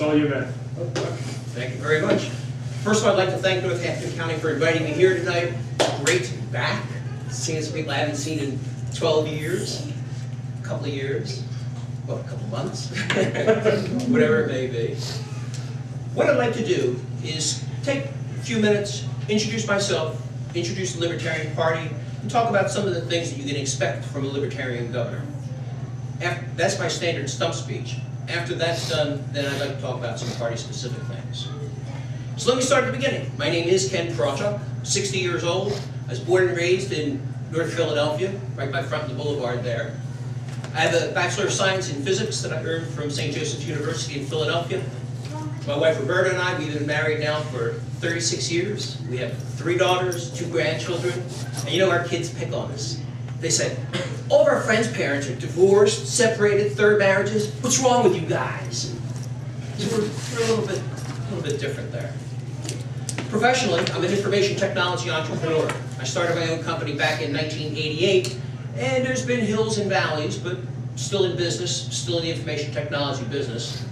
all you, man. Thank you very much. First of all, I'd like to thank Northampton County for inviting me here tonight. Great to be back. Seeing some people I haven't seen in 12 years, a couple of years, well, a couple of months, whatever it may be. What I'd like to do is take a few minutes, introduce myself, introduce the Libertarian Party, and talk about some of the things that you can expect from a Libertarian governor. That's my standard stump speech. After that's done, then I'd like to talk about some party-specific things. So let me start at the beginning. My name is Krawchuk, 60 years old. I was born and raised in North Philadelphia, right by front of the boulevard there. I have a Bachelor of Science in Physics that I earned from St. Joseph's University in Philadelphia. My wife Roberta and I, we've been married now for 36 years. We have 3 daughters, 2 grandchildren, and you know our kids pick on us. They say, all of our friends' parents are divorced, separated, third marriages. What's wrong with you guys? So we're a little bit different there. Professionally, I'm an information technology entrepreneur. I started my own company back in 1988, and there's been hills and valleys, but still in business, still in the information technology business.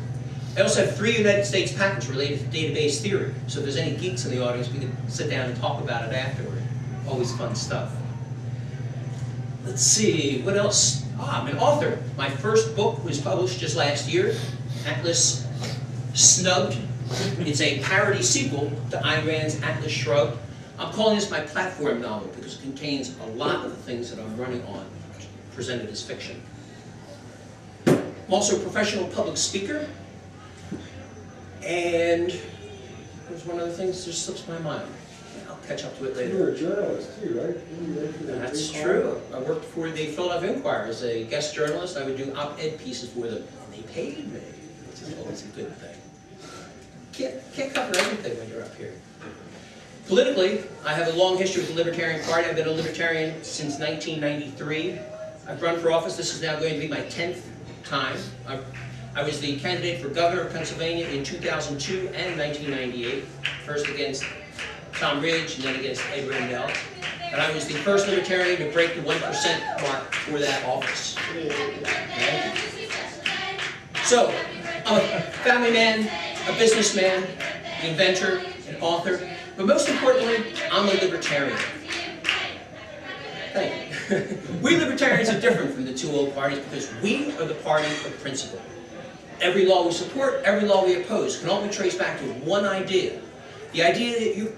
I also have 3 United States patents related to database theory, so if there's any geeks in the audience, we can sit down and talk about it afterward. Always fun stuff. Let's see, what else? I'm an author. My first book was published just last year, Atlas Snubbed. It's a parody sequel to Ayn Rand's Atlas Shrugged. I'm calling this my platform novel because it contains a lot of the things that I'm running on, presented as fiction. I'm also a professional public speaker. And there's one other thing that just slips my mind. I'll catch up to it later. You're a journalist too, right? That's true. I worked for the Philadelphia Inquirer as a guest journalist. I would do op-ed pieces for them. And they paid me, which is always a good thing. Can't cover everything when you're up here. Politically, I have a long history with the Libertarian Party. I've been a Libertarian since 1993. I've run for office. This is now going to be my 10th time. I was the candidate for governor of Pennsylvania in 2002 and 1998, first against Tom Ridge and then against Ed Rendell. And I was the first Libertarian to break the 1% mark for that office. Okay. So, I'm a family man, a businessman, an inventor, an author, but most importantly, I'm a Libertarian. Thank you. We Libertarians are different from the 2 old parties because we are the party of principle. Every law we support, every law we oppose can all be traced back to one idea. The idea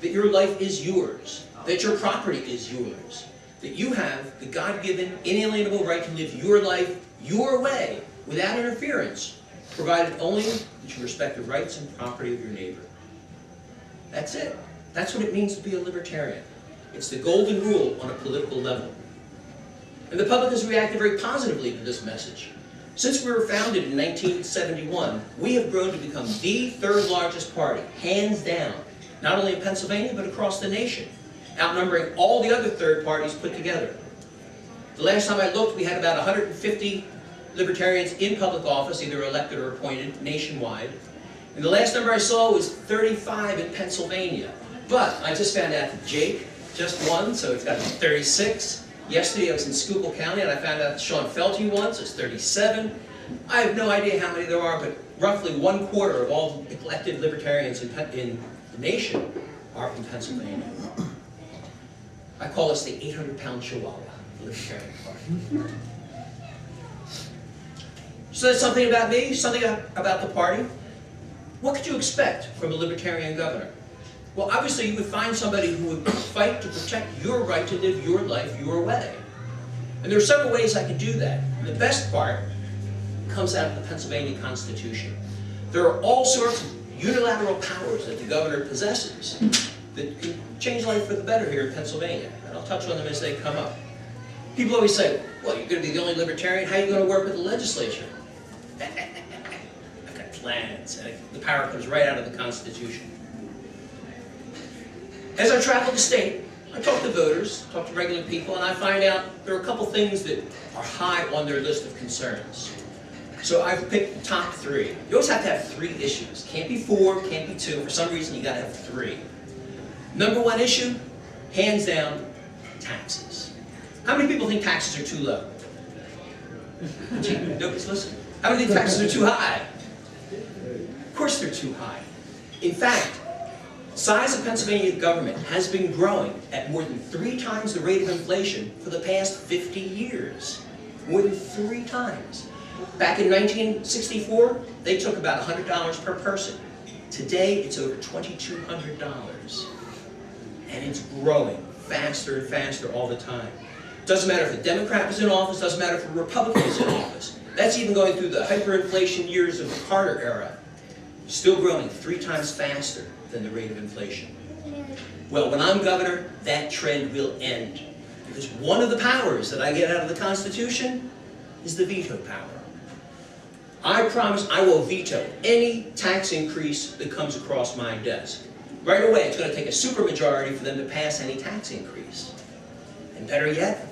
that your life is yours, that your property is yours, that you have the God-given, inalienable right to live your life your way without interference, provided only that you respect the rights and property of your neighbor. That's it. That's what it means to be a libertarian. It's the golden rule on a political level. And the public has reacted very positively to this message. Since we were founded in 1971, we have grown to become the 3rd largest party, hands down, not only in Pennsylvania, but across the nation, outnumbering all the other 3rd parties put together. The last time I looked, we had about 150 Libertarians in public office, either elected or appointed, nationwide. And the last number I saw was 35 in Pennsylvania. But I just found out that Jake just won, so it's got to be 36. Yesterday I was in Schuylkill County and I found out that Sean Felty won, so it's 37. I have no idea how many there are, but roughly 1/4 of all elected Libertarians in the nation are from Pennsylvania. I call us the 800-pound Chihuahua, the Libertarian Party. So that's something about me, something about the party. What could you expect from a Libertarian governor? Well, obviously you would find somebody who would fight to protect your right to live your life your way. And there are several ways I can do that. And the best part comes out of the Pennsylvania Constitution. There are all sorts of unilateral powers that the governor possesses that can change life for the better here in Pennsylvania. And I'll touch on them as they come up. People always say, well, you're going to be the only Libertarian, how are you going to work with the legislature? I've got plans. The power comes right out of the Constitution. As I travel the state, I talk to voters, talk to regular people, and I find out there are a couple things that are high on their list of concerns. So I've picked the top 3. You always have to have 3 issues. Can't be 4, can't be 2. For some reason, you got to have 3. Number 1 issue, hands down, taxes. How many people think taxes are too low? Nobody's listening. How many think taxes are too high? Of course they're too high. In fact, size of Pennsylvania government has been growing at more than 3 times the rate of inflation for the past 50 years. More than 3 times. Back in 1964, they took about $100 per person. Today, it's over $2,200. And it's growing faster and faster all the time. Doesn't matter if a Democrat is in office, doesn't matter if a Republican is in office. That's even going through the hyperinflation years of the Carter era. Still growing 3 times faster than the rate of inflation. Well, when I'm governor, that trend will end. Because one of the powers that I get out of the Constitution is the veto power. I promise I will veto any tax increase that comes across my desk. Right away, it's going to take a supermajority for them to pass any tax increase. And better yet,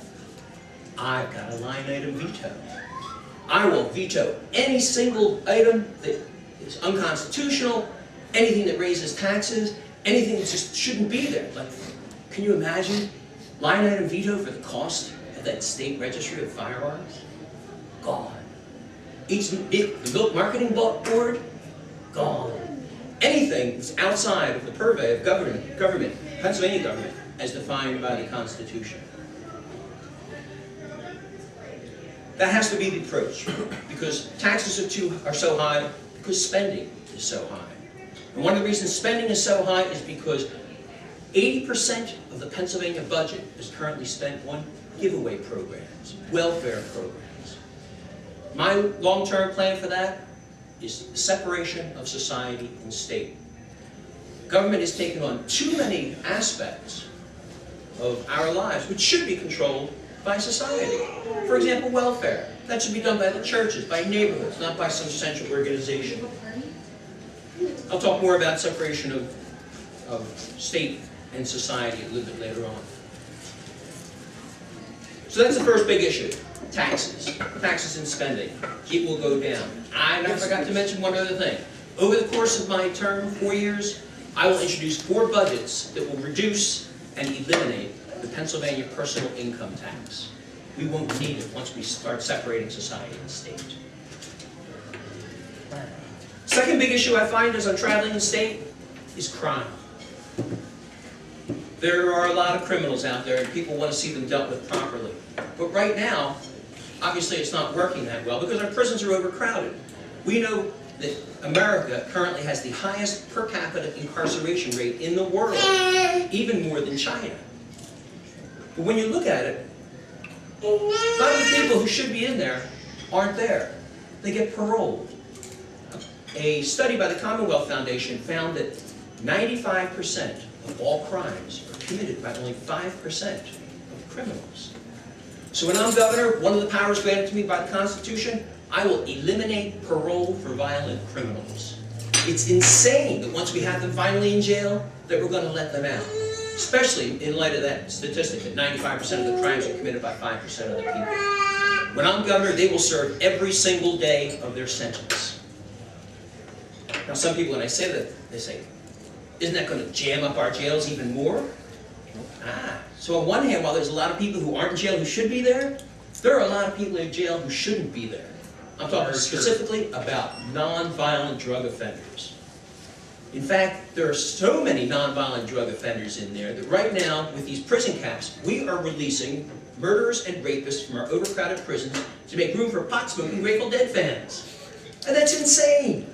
I've got a line item veto. I will veto any single item that is unconstitutional, anything that raises taxes, anything that just shouldn't be there. Like, can you imagine line item veto for the cost of that state registry of firearms? Gone. The milk marketing board? Gone. Anything that's outside of the purvey of government, Pennsylvania government, as defined by the Constitution. That has to be the approach, because taxes are so high, because spending is so high. And one of the reasons spending is so high is because 80% of the Pennsylvania budget is currently spent on giveaway programs, welfare programs. My long-term plan for that is the separation of society and state. Government has taken on too many aspects of our lives, which should be controlled by society. For example, welfare. That should be done by the churches, by neighborhoods, not by some central organization. I'll talk more about separation of state and society a little bit later on. So that's the first big issue, taxes. Taxes and spending. It will go down. I forgot to mention one other thing. Over the course of my term, 4 years, I will introduce 4 budgets that will reduce and eliminate the Pennsylvania personal income tax. We won't need it once we start separating society and state. Second big issue I find as I'm traveling the state is crime. There are a lot of criminals out there and people want to see them dealt with properly. But right now, obviously it's not working that well because our prisons are overcrowded. We know that America currently has the highest per capita incarceration rate in the world, even more than China. But when you look at it, a lot of the people who should be in there aren't there. They get paroled. A study by the Commonwealth Foundation found that 95% of all crimes are committed by only 5% of criminals. So when I'm governor, one of the powers granted to me by the Constitution, I will eliminate parole for violent criminals. It's insane that once we have them finally in jail, that we're going to let them out. Especially in light of that statistic that 95% of the crimes are committed by 5% of the people. When I'm governor, they will serve every single day of their sentence. Now some people, when I say that, they say, isn't that going to jam up our jails even more? So on one hand, while there's a lot of people who aren't in jail who should be there are a lot of people in jail who shouldn't be there. I'm talking specifically about non-violent drug offenders. In fact, there are so many non-violent drug offenders in there that right now, with these prison caps, we are releasing murderers and rapists from our overcrowded prisons to make room for pot-smoking Grateful Dead fans. And that's insane.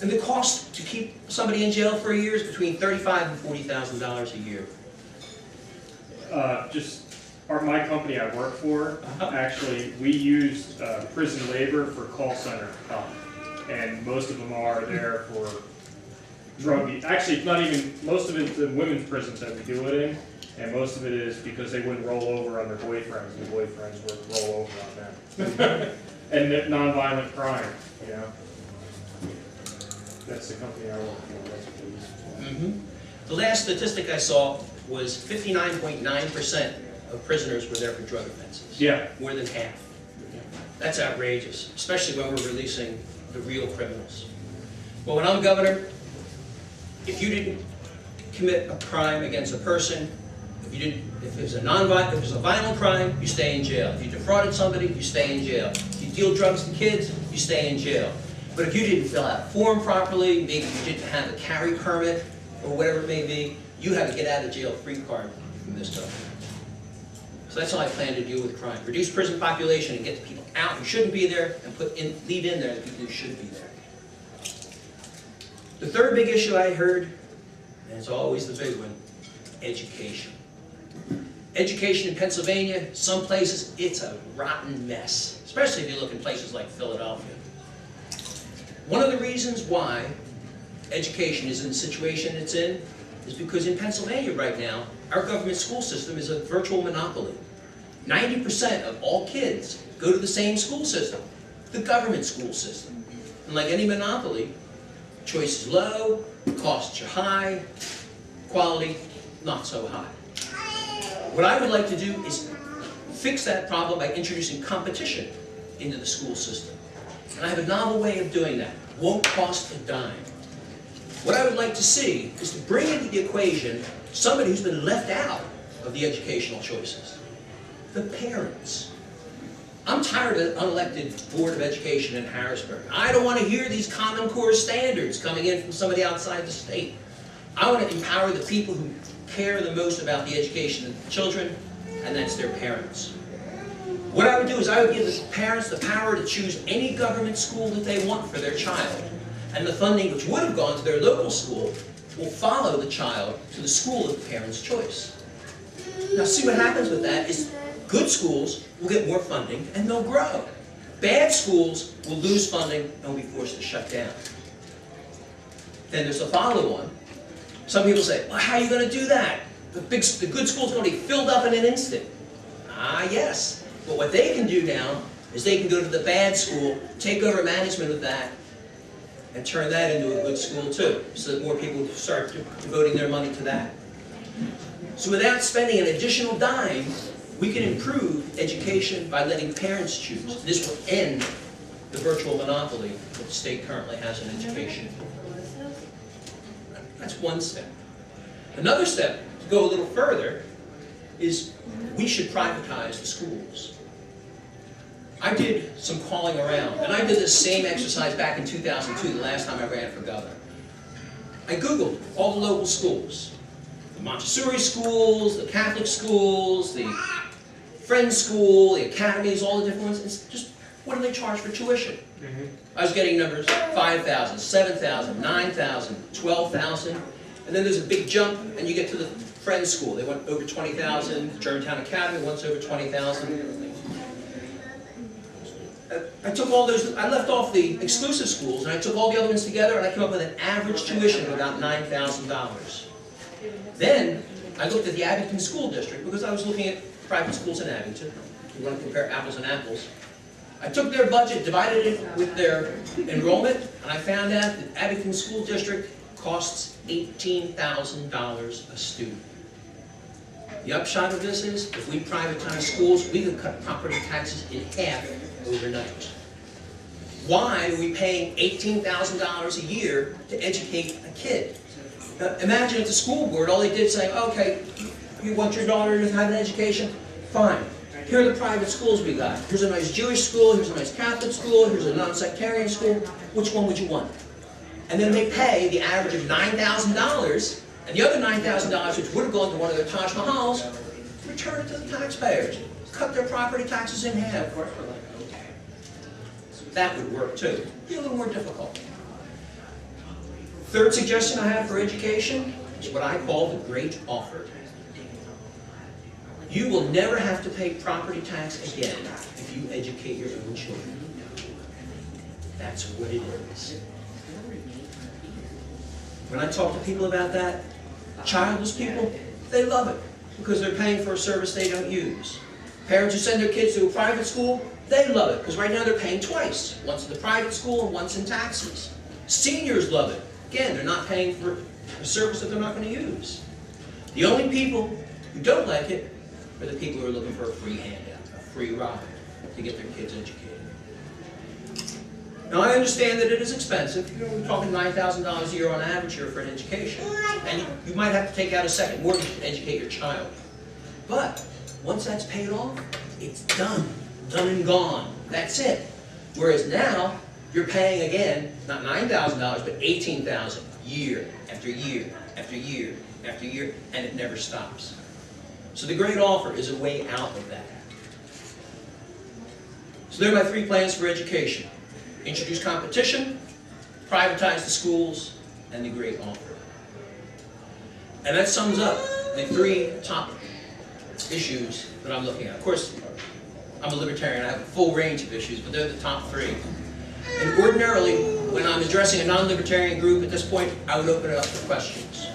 And the cost to keep somebody in jail for a year is between $35,000 and $40,000 a year. My company I work for, actually, we used prison labor for call center help. And most of them are there for drug use. Actually, not even, most of it's the women's prisons that we do it in. And most of it is because they wouldn't roll over on their boyfriends. The boyfriends would roll over on them. And non-violent crime, you know. That's the company I work for. That's what it is. The last statistic I saw was 59.9% of prisoners were there for drug offenses. Yeah. More than half. That's outrageous, especially when we're releasing the real criminals. Well, when I'm governor, if you didn't commit a crime against a person, if it was a violent crime, you stay in jail. If you defrauded somebody, you stay in jail. If you deal drugs to kids, you stay in jail. But if you didn't fill out a form properly, maybe you didn't have a carry permit, or whatever it may be, you have a get out of jail free card from this government. So that's how I plan to deal with crime. Reduce prison population and get the people out who shouldn't be there, and leave in there the people who should be there. The third big issue I heard, and it's always the big one, education. Education in Pennsylvania, some places, it's a rotten mess, especially if you look in places like Philadelphia. One of the reasons why education is in the situation it's in is because in Pennsylvania right now, our government school system is a virtual monopoly. 90% of all kids go to the same school system, the government school system. And like any monopoly, choice is low, costs are high, quality not so high. What I would like to do is fix that problem by introducing competition into the school system. And I have a novel way of doing that. Won't cost a dime. What I would like to see is to bring into the equation somebody who's been left out of the educational choices. The parents. I'm tired of the unelected Board of Education in Harrisburg. I don't want to hear these Common Core standards coming in from somebody outside the state. I want to empower the people who care the most about the education of the children, and that's their parents. What I would do is I would give the parents the power to choose any government school that they want for their child. And the funding which would have gone to their local school will follow the child to the school of the parent's choice. Now see what happens with that is good schools will get more funding and they'll grow. Bad schools will lose funding and will be forced to shut down. Then there's a follow-on. Some people say, well, how are you going to do that? The good schools are going to be filled up in an instant. Ah, yes. But what they can do now is they can go to the bad school, take over management of that, and turn that into a good school too, so that more people start devoting their money to that. So without spending an additional dime, we can improve education by letting parents choose. This will end the virtual monopoly that the state currently has in education. That's one step. Another step, to go a little further, is we should privatize the schools. I did some calling around, and I did this same exercise back in 2002, the last time I ran for governor. I Googled all the local schools. The Montessori schools, the Catholic schools, the Friends School, the academies, all the different ones. It's just, what do they charge for tuition? I was getting numbers 5,000, 7,000, 9,000, 12,000. And then there's a big jump, and you get to the Friends School. They went over 20,000. Germantown Academy went over 20,000. I took all those, I left off the exclusive schools, and I took all the other ones together, and I came up with an average tuition of about $9,000. Then, I looked at the Abington School District, because I was looking at private schools in Abington. You want to compare apples and apples. I took their budget, divided it with their enrollment, and I found out that Abington School District costs $18,000 a student. The upshot of this is, if we privatize schools, we can cut property taxes in half overnight. Why are we paying $18,000 a year to educate a kid? Now, imagine if the school board, all they did say, okay, you want your daughter to have an education? Fine. Here are the private schools we got. Here's a nice Jewish school, here's a nice Catholic school, here's a non-sectarian school. Which one would you want? And then they pay the average of $9,000, and the other $9,000, which would have gone to one of their Taj Mahals, return it to the taxpayers. Cut their property taxes in half. That would work too. Be a little more difficult. Third suggestion I have for education is what I call the great offer. You will never have to pay property tax again if you educate your own children. That's what it is. When I talk to people about that, childless people, they love it because they're paying for a service they don't use. Parents who send their kids to a private school, they love it because right now they're paying twice. Once in the private school and once in taxes. Seniors love it. Again, they're not paying for a service that they're not going to use. The only people who don't like it are the people who are looking for a free handout, a free ride to get their kids educated. Now I understand that it is expensive. You know, we're talking $9,000 a year on average here for an education. And you might have to take out a second mortgage to educate your child. But once that's paid off, it's done. Done and gone. That's it. Whereas now, you're paying again, not $9,000, but $18,000 year after year after year after year, and it never stops. So the great offer is a way out of that. So there are my 3 plans for education. Introduce competition, privatize the schools, and the great offer. And that sums up the 3 top issues that I'm looking at. Of course, I'm a libertarian, I have a full range of issues, but they're the top 3. And ordinarily, when I'm addressing a non-libertarian group at this point, I would open it up for questions.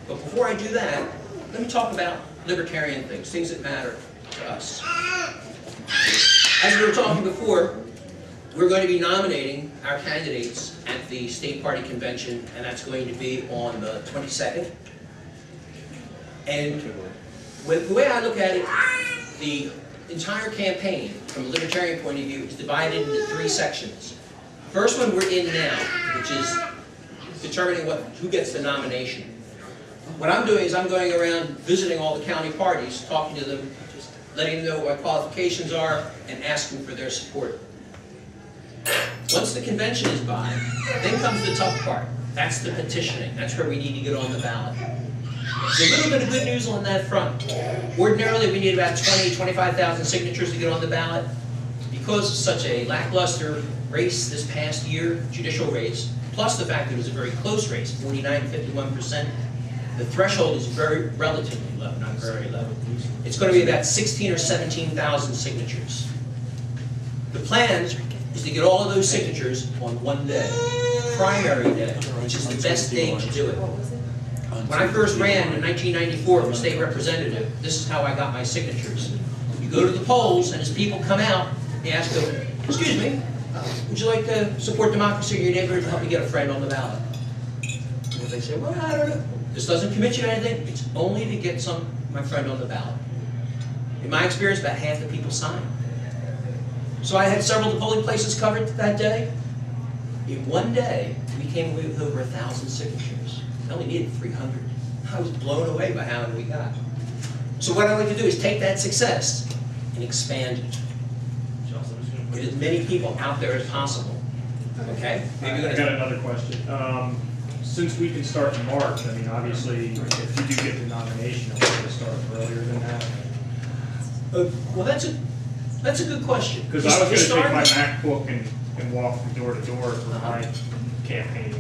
But before I do that, let me talk about libertarian things that matter to us. As we were talking before, we're going to be nominating our candidates at the state party convention, and that's going to be on the 22nd. And the way I look at it, the entire campaign, from a libertarian point of view, is divided into 3 sections. First one we're in now, which is determining who gets the nomination. What I'm doing is I'm going around visiting all the county parties, talking to them, just letting them know what qualifications are, and asking for their support. Once the convention is by, then comes the tough part. That's the petitioning. That's where we need to get on the ballot. There's a little bit of good news on that front. Ordinarily, we need about 20,000, 25,000 signatures to get on the ballot. Because of such a lackluster race this past year, judicial race, plus the fact that it was a very close race, 49 to 51%, the threshold is relatively low, not very low. It's going to be about 16,000 or 17,000 signatures. The plan is to get all of those signatures on one day, primary day, which is the best day to do it. When I first ran in 1994 for state representative, this is how I got my signatures. You go to the polls, and as people come out, they ask them, "Excuse me, would you like to support democracy in your neighborhood to help me get a friend on the ballot?" And they say, "Well, I don't know. This doesn't commit you to anything. It's only to get my friend on the ballot." In my experience, about half the people signed. So I had several of the polling places covered that day. In one day, we came away with over 1,000 signatures. I only needed 300. I was blown away by how many we got. So what I like to do is take that success and expand it. Get as many people out there as possible. Okay? Maybe I got another question. Since we can start in March, I mean, obviously, if you do get the nomination, I'm going to start earlier than that. Well, that's a good question. Because I was going to take my MacBook and walk from door to door for my campaign.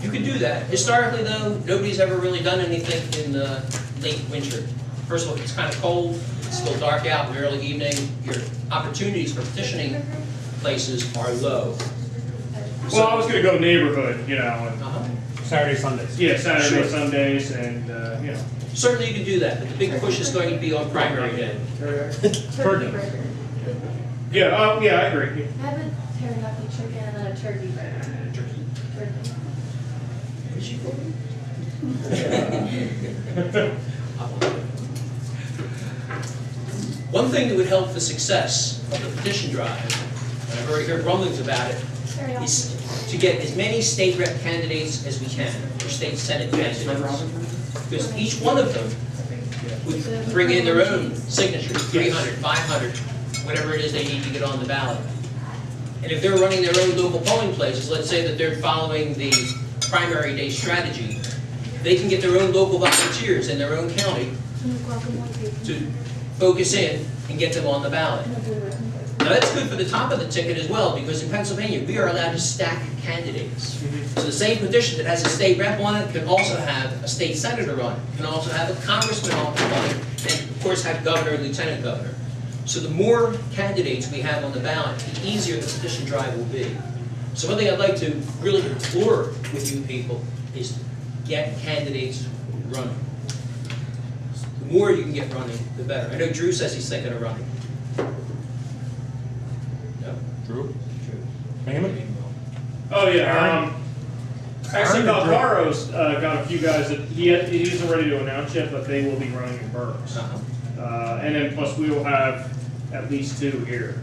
You can do that. Historically, though, nobody's ever really done anything in the late winter. First of all, it's kind of cold. It's still dark out in the early evening. Your opportunities for petitioning places are low. Well, I was going to go neighborhood, you know. And, Saturday, Sundays. yeah, Saturday, Sure. Sundays, and, you know. Certainly you can do that, but the big push is going to be on primary day. Turkey. Yeah, yeah, I agree. Have a teriyaki chicken and then a turkey burger. Turkey. One thing that would help the success of the petition drive, and I've already heard rumblings about it, is to get as many state rep candidates as we can, or state senate candidates. Because each one of them would bring in their own signatures, 300, 500, whatever it is they need to get on the ballot. And if they're running their own local polling places, let's say that they're following the primary day strategy, they can get their own local volunteers in their own county to focus in and get them on the ballot. Now that's good for the top of the ticket as well, because in Pennsylvania we are allowed to stack candidates. So the same petition that has a state rep on it can also have a state senator on it, can also have a congressman on it, and of course have governor and lieutenant governor. So the more candidates we have on the ballot, the easier the petition drive will be. So one thing I'd like to really explore with you people is to get candidates running. The more you can get running, the better. I know Drew says he's thinking of running. No? Drew? Name Oh, yeah. Actually, Valcaro's got a few guys that he isn't ready to announce yet, but they will be running in Burks. And then plus we will have at least 2 here.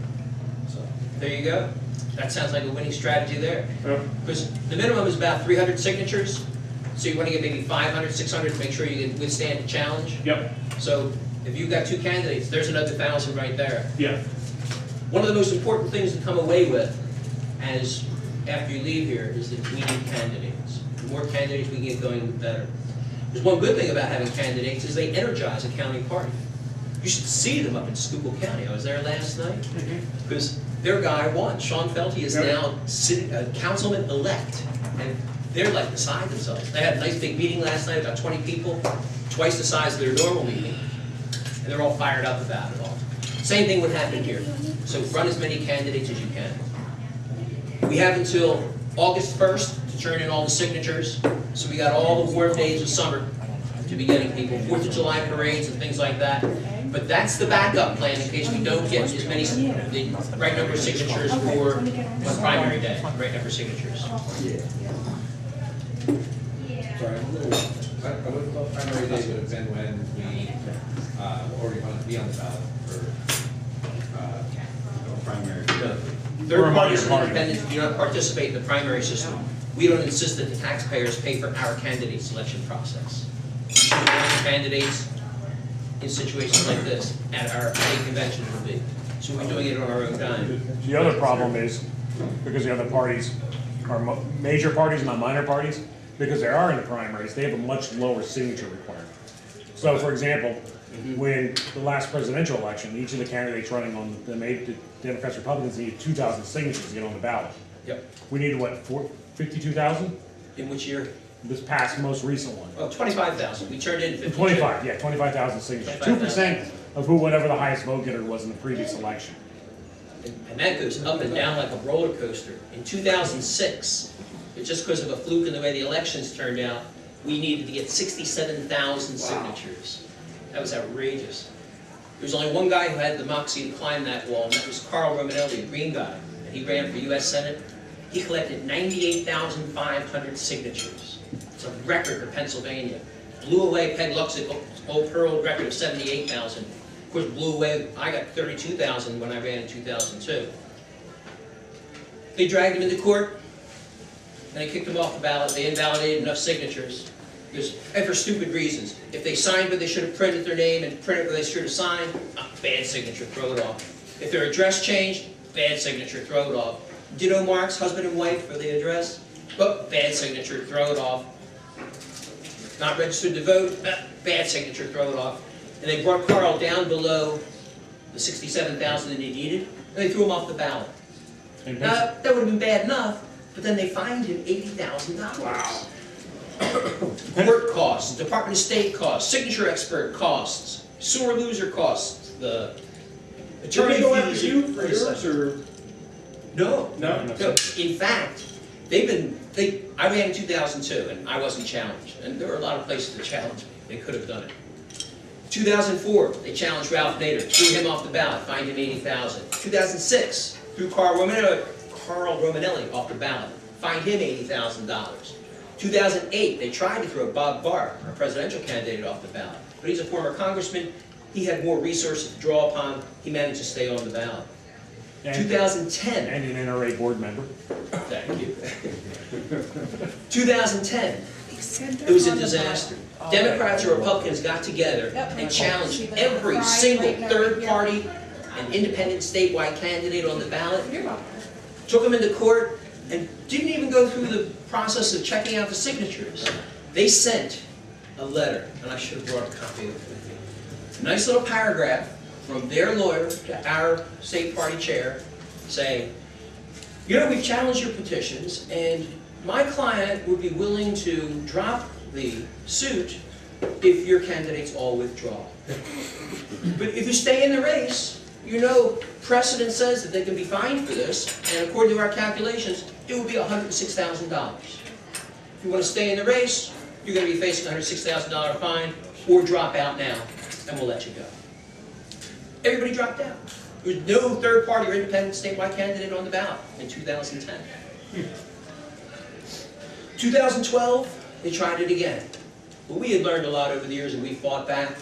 So There you go. That sounds like a winning strategy there. yeah. Because the minimum is about 300 signatures. So you want to get maybe 500, 600 to make sure you can withstand the challenge. Yep. So if you've got 2 candidates, there's another 1,000 right there. Yeah. One of the most important things to come away with as after you leave here is that we need candidates. The more candidates we can get going, the better. There's one good thing about having candidates is they energize a county party. You should see them up in Schuylkill County. I was there last night because their guy won. Sean Felty is now councilman-elect, and they're like beside themselves. They had a nice big meeting last night, about 20 people, twice the size of their normal meeting, and they're all fired up about it all. Same thing would happen here. So run as many candidates as you can. We have until August 1st to turn in all the signatures. So we got all the warm days of summer to be getting people, 4th of July parades and things like that. But that's the backup plan in case we don't get as many, the right number of signatures for on primary day, right number of signatures. Sorry, I would have thought primary day would have been when we already wanted to be on the ballot for primary. Third parties and independents do not participate in the primary system. We don't insist that the taxpayers pay for our candidate selection process. We should have candidates in situations like this at our state convention would be. So we're doing it on our own time. The other problem is, because the other parties are major parties, not minor parties, because they are in the primaries, they have a much lower signature requirement. So, for example, when the last presidential election, each of the candidates running on the Democrats, Republicans needed 2,000 signatures to get on the ballot. Yep. We needed, what, 52,000? In which year? This past, most recent one. Oh, 25,000. We turned in 52. 25, yeah, 25,000 signatures. 2% of whatever the highest vote getter was in the previous election. And that goes up and down like a roller coaster. In 2006, just because of a fluke in the way the elections turned out, we needed to get 67,000 signatures. That was outrageous. There was only one guy who had the moxie to climb that wall, and that was Carl Romanelli, a Green guy. And he ran for U.S. Senate. He collected 98,500 signatures. It's a record for Pennsylvania. Blew away Peg Lux's old Pearl record of 78,000. Of course, blew away, I got 32,000 when I ran in 2002. They dragged him into court, and they kicked him off the ballot. They invalidated enough signatures. And for stupid reasons. If they signed where they should have printed their name and printed where they should have signed, bad signature, throw it off. If their address changed, bad signature, throw it off. Ditto marks, husband and wife for the address, bad signature, throw it off. Not registered to vote, bad signature, throw it off. And they brought Carl down below the 67,000 that he needed, and they threw him off the ballot. That would have been bad enough, but then they fined him $80,000. Wow. Court costs, Department of State costs, signature expert costs, sewer loser costs, the attorney Did they go after fees. you for yours, or? No. No? In fact, I ran in 2002 and I wasn't challenged. And there were a lot of places to challenge me. They could have done it. 2004, they challenged Ralph Nader, threw him off the ballot, fined him $80,000. 2006, threw Carl Romanelli off the ballot, fined him $80,000. 2008, they tried to throw Bob Barr, our presidential candidate, off the ballot. But he's a former congressman. He had more resources to draw upon. He managed to stay on the ballot. 2010. And an NRA board member. Thank you. 2010. It was a disaster. Democrats and Republicans got together and challenged every single third party and independent statewide candidate on the ballot. Took them into court and didn't even go through the process of checking out the signatures. They sent a letter, and I should have brought a copy of it with me. A nice little paragraph from their lawyer to our state party chair saying, you know, we've challenged your petitions, and my client would be willing to drop the suit if your candidates all withdraw. But if you stay in the race, you know, precedent says that they can be fined for this, and according to our calculations, it would be $106,000. If you want to stay in the race, you're going to be facing a $106,000 fine, or drop out now, and we'll let you go. Everybody dropped out. There was no third party or independent statewide candidate on the ballot in 2010. 2012, they tried it again. But we had learned a lot over the years, and we fought back,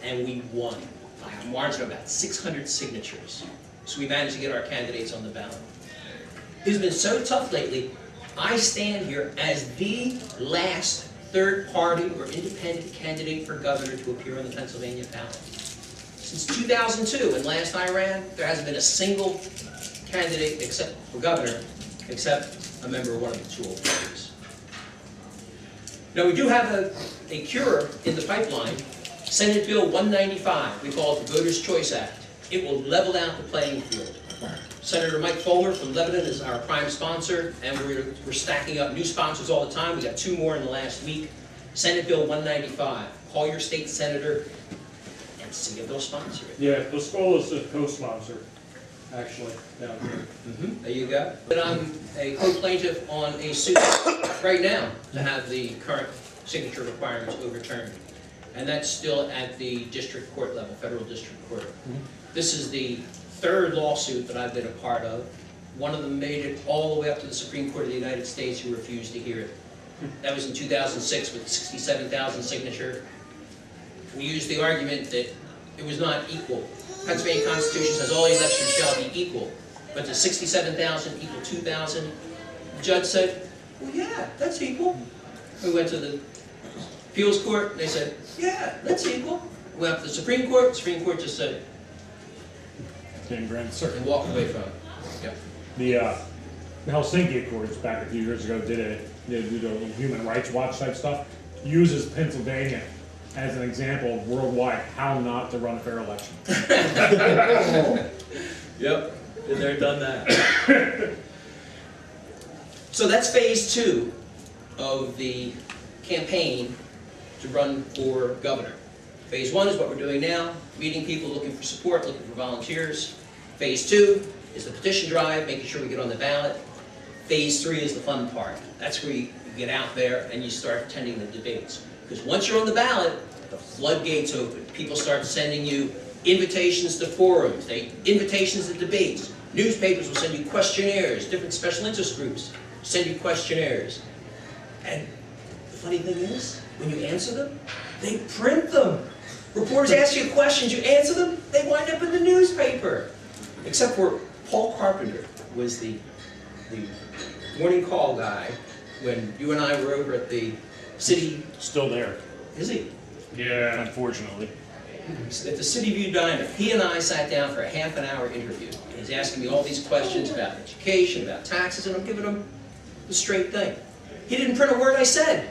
and we won by a margin of about 600 signatures. So we managed to get our candidates on the ballot. It's been so tough lately, I stand here as the last third party or independent candidate for governor to appear on the Pennsylvania ballot. Since 2002, when last I ran, there hasn't been a single candidate, except for governor, except a member of one of the two old parties. Now, we do have a cure in the pipeline, Senate Bill 195. We call it the Voters' Choice Act. It will level out the playing field. Senator Mike Fulmer from Lebanon is our prime sponsor, and we're stacking up new sponsors all the time. We got 2 more in the last week. Senate Bill 195. Call your state senator and see if they'll sponsor it. Yeah, the school is a co-sponsor, actually, down here. There you go. But I'm a co-plaintiff on a suit right now to have the current signature requirements overturned. And that's still at the district court level, federal district court. This is the 3rd lawsuit that I've been a part of. One of them made it all the way up to the Supreme Court of the United States, who refused to hear it. That was in 2006 with 67,000 signature. We used the argument that it was not equal. Pennsylvania Constitution says all elections shall be equal, but the 67,000 equal 2,000. The judge said, well, yeah, that's equal. We went to the appeals court, and they said, yeah, that's equal. We went up to the Supreme Court just said, 10 grand, sir. and walked away from it. Yep. The Helsinki Accords back a few years ago did a human rights watch type stuff, uses Pennsylvania as an example of worldwide how not to run a fair election. Yep, been there, done that. So that's phase 2 of the campaign to run for governor. Phase 1 is what we're doing now, meeting people, looking for support, looking for volunteers. Phase 2 is the petition drive, making sure we get on the ballot. Phase 3 is the fun part. That's where you get out there and you start attending the debates. Because once you're on the ballot, the floodgates open. People start sending you invitations to forums, invitations to debates. Newspapers will send you questionnaires, different special interest groups send you questionnaires. And the funny thing is, when you answer them, they print them. Reporters ask you questions, you answer them, they wind up in the newspaper. Except for Paul Carpenter was the morning call guy when you and I were over at the city. Still there, Is he? Yeah. unfortunately. At the City View Diner. He and I sat down for a half-an-hour interview. He's asking me all these questions about education, about taxes, and I'm giving him the straight thing. He didn't print a word I said.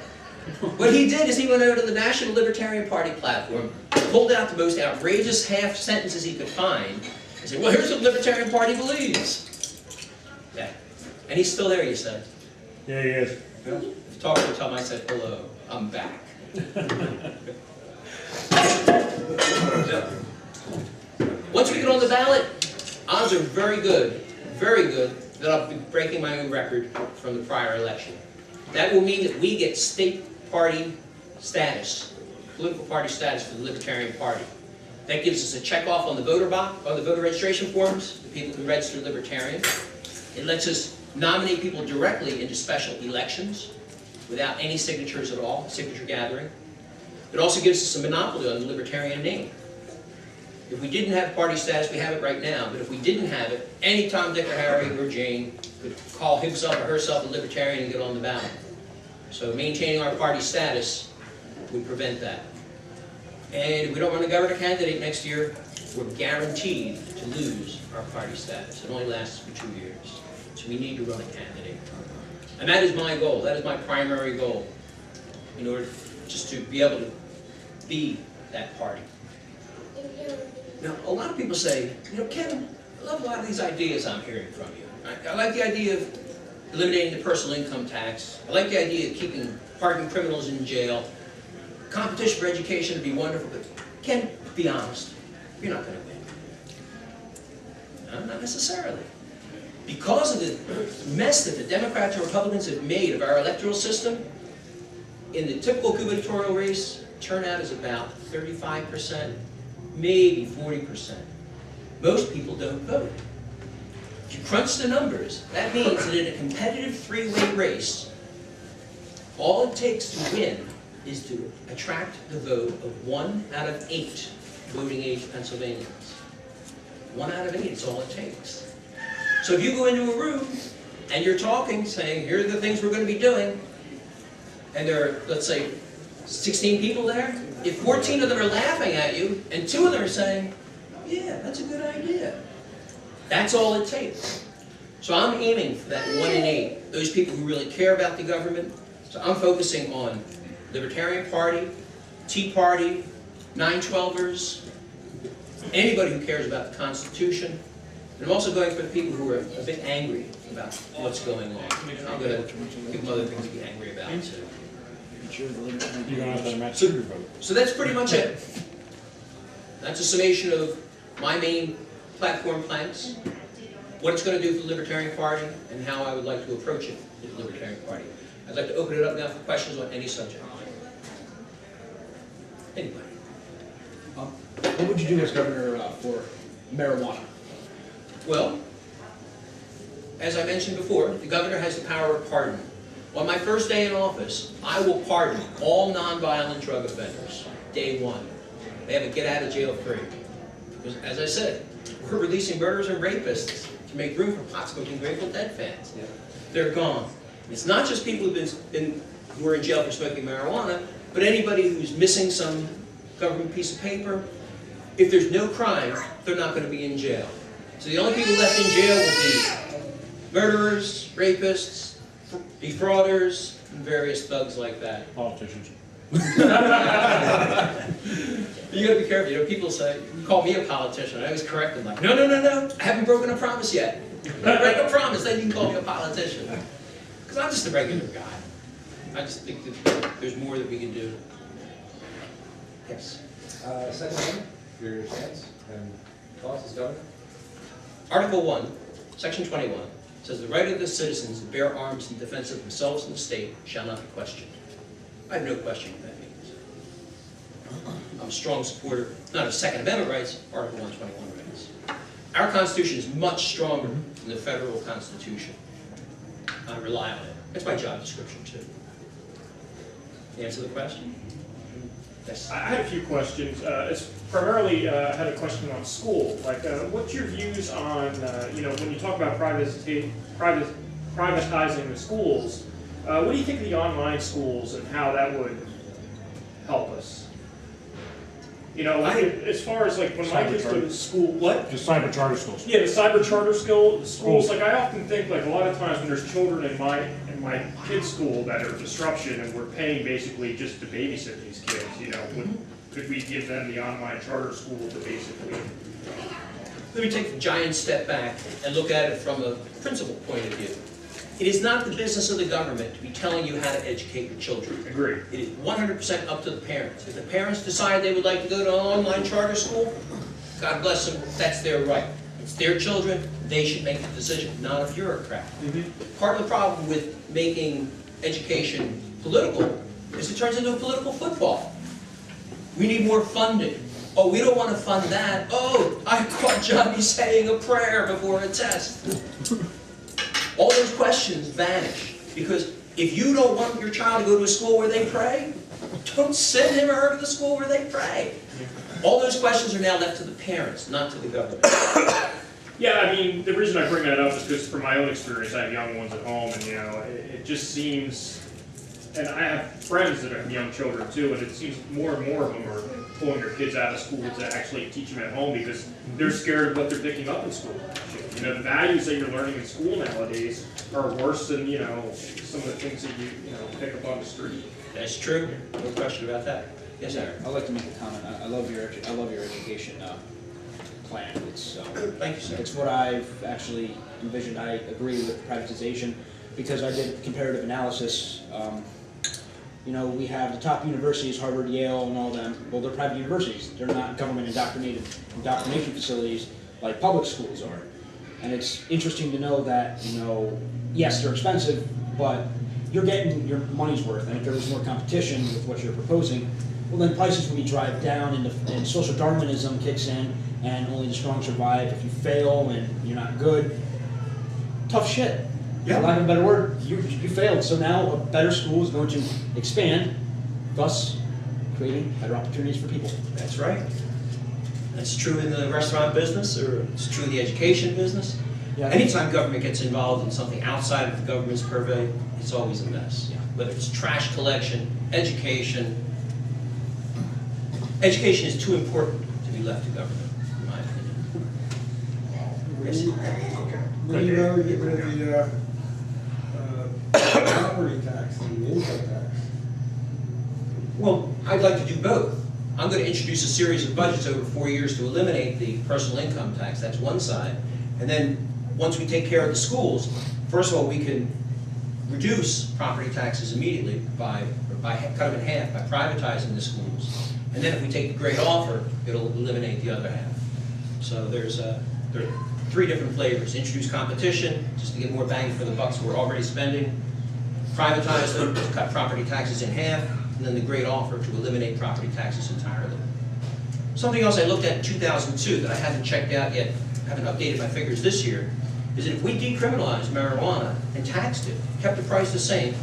What he did is he went over to the National Libertarian Party platform, pulled out the most outrageous half sentences he could find, and said, well, here's what the Libertarian Party believes. Yeah. And he's still there, you said. Yeah, he is. If you talk to him, tell him I said, hello, I'm back. Once we get on the ballot, odds are very good that I'll be breaking my own record from the prior election. That will mean that we get state party status, political party status for the Libertarian Party. That gives us a check off on the voter box, on the voter registration forms, the people can register Libertarian. It lets us nominate people directly into special elections without any signatures at all, signature gathering. It also gives us a monopoly on the Libertarian name. If we didn't have party status, we have it right now, but if we didn't have it, any Tom, Dick, or Harry, or Jane could call himself or herself a Libertarian and get on the ballot. So maintaining our party status would prevent that. And if we don't run a governor candidate next year, we're guaranteed to lose our party status. It only lasts for 2 years. So we need to run a candidate. And that is my goal. That is my primary goal, in order just to be able to be that party. Now, a lot of people say, you know, Ken, I love a lot of these ideas I'm hearing from you. I like the idea of eliminating the personal income tax. I like the idea of keeping hardened criminals in jail. Competition for education would be wonderful, but Ken, be honest, you're not going to win. No, not necessarily. Because of the mess that the Democrats and Republicans have made of our electoral system, in the typical gubernatorial race, turnout is about 35%, maybe 40%. Most people don't vote. If you crunch the numbers, that means that in a competitive three-way race, all it takes to win is to attract the vote of 1 out of 8 voting-age Pennsylvanians. 1 out of 8 is all it takes. So if you go into a room and you're talking, saying, here are the things we're going to be doing, and there are, let's say, 16 people there, if 14 of them are laughing at you, and 2 of them are saying, yeah, that's a good idea. That's all it takes. So I'm aiming for that 1 in 8, those people who really care about the government. So I'm focusing on Libertarian Party, Tea Party, 9/12ers, anybody who cares about the Constitution. And I'm also going for the people who are a bit angry about what's going on. I'm going to give them other things to be angry about too. You're gonna have to match your vote. So that's pretty much it. That's a summation of my main platform planks, what it's going to do for the Libertarian Party, and how I would like to approach it with the Libertarian Party. I'd like to open it up now for questions on any subject. Anybody? What would you do as governor for marijuana? Well, as I mentioned before, the governor has the power of pardon. On my first day in office, I will pardon all nonviolent drug offenders, day one. They have a get out of jail free. Because as I said, we're releasing murderers and rapists to make room for pot-smoking Grateful Dead fans. Yeah. They're gone. It's not just people who are in jail for smoking marijuana, but anybody who's missing some government piece of paper. If there's no crime, they're not going to be in jail. So the only people left in jail will be murderers, rapists, defrauders, and various thugs like that. Politicians. You gotta be careful. You know, people say, call me a politician. I always correct them like, no, no, no, no. I haven't broken a promise yet. Break a promise, then you can call me a politician. Because I'm just a regular guy. I just think that there's more that we can do. Yes. Second one, your stance and thoughts as governor? Article 1, Section 21, says the right of the citizens to bear arms in defense of themselves and the state shall not be questioned. I have no question what that means. I'm a strong supporter, not of Second Amendment rights, Article 121 rights. Our Constitution is much stronger than the federal Constitution. I rely on it. That's my job description, too. Answer the question? Yes. I had a few questions. It's primarily, I had a question on school. Like, what's your views on, when you talk about privatizing the schools, what do you think of the online schools and how that would help us? You know, as far as like when my kids go to school, what? Just cyber charter schools. Yeah, the cyber charter schools. Like I often think, like a lot of times when there's children in my kids' school that are disruption, and we're paying basically just to babysit these kids. You know, could we give them the online charter school to basically? Let me take a giant step back and look at it from a principal point of view. It is not the business of the government to be telling you how to educate your children. Agree. It is 100% up to the parents. If the parents decide they would like to go to an online charter school, God bless them, that's their right. It's their children, they should make the decision, not a bureaucrat. Part of the problem with making education political is it turns into a political football. We need more funding. Oh, we don't want to fund that. Oh, I caught Johnny saying a prayer before a test. All those questions vanish, because if you don't want your child to go to a school where they pray, don't send him or her to the school where they pray. All those questions are now left to the parents, not to the government. Yeah, I mean, the reason I bring that up is because from my own experience, I have young ones at home, and it just seems, and I have friends that have young children too, and it seems more and more of them are pulling their kids out of school to actually teach them at home because they're scared of what they're picking up in school. You know, the values that you're learning in school nowadays are worse than, some of the things that you pick up on the street. That's true. No question about that. Yes, sir. I'd like to make a comment. I love your education plan. It's Thank you, sir. it's what I've actually envisioned. I agree with privatization because I did comparative analysis. We have the top universities, Harvard, Yale, and all them. Well, they're private universities. They're not government indoctrination facilities like public schools are. And it's interesting to know that, yes, they're expensive, but you're getting your money's worth. And if there was more competition with what you're proposing, well, then prices will be driven down and social Darwinism kicks in and only the strong survive. If you fail and you're not good, tough shit. Yeah. For lack of a better word, you failed. So now a better school is going to expand, thus creating better opportunities for people. That's right. That's true in the restaurant business, or it's true in the education business. Yeah. Anytime government gets involved in something outside of the government's purvey, it's always a mess. Yeah. Whether it's trash collection, education. Education is too important to be left to government, in my opinion. Yes. Would you rather get rid of the property tax and the income tax? Well, I'd like to do both. I'm going to introduce a series of budgets over 4 years to eliminate the personal income tax. That's one side. And then, once we take care of the schools, first of all, we can reduce property taxes immediately by cut them in half by privatizing the schools. And then if we take the great offer, it'll eliminate the other half. So there are 3 different flavors. Introduce competition, just to get more bang for the bucks we're already spending. Privatize them, to cut property taxes in half. And then the great offer to eliminate property taxes entirely. Something else I looked at in 2002 that I haven't checked out yet, haven't updated my figures this year, is that if we decriminalized marijuana and taxed it, kept the price the same,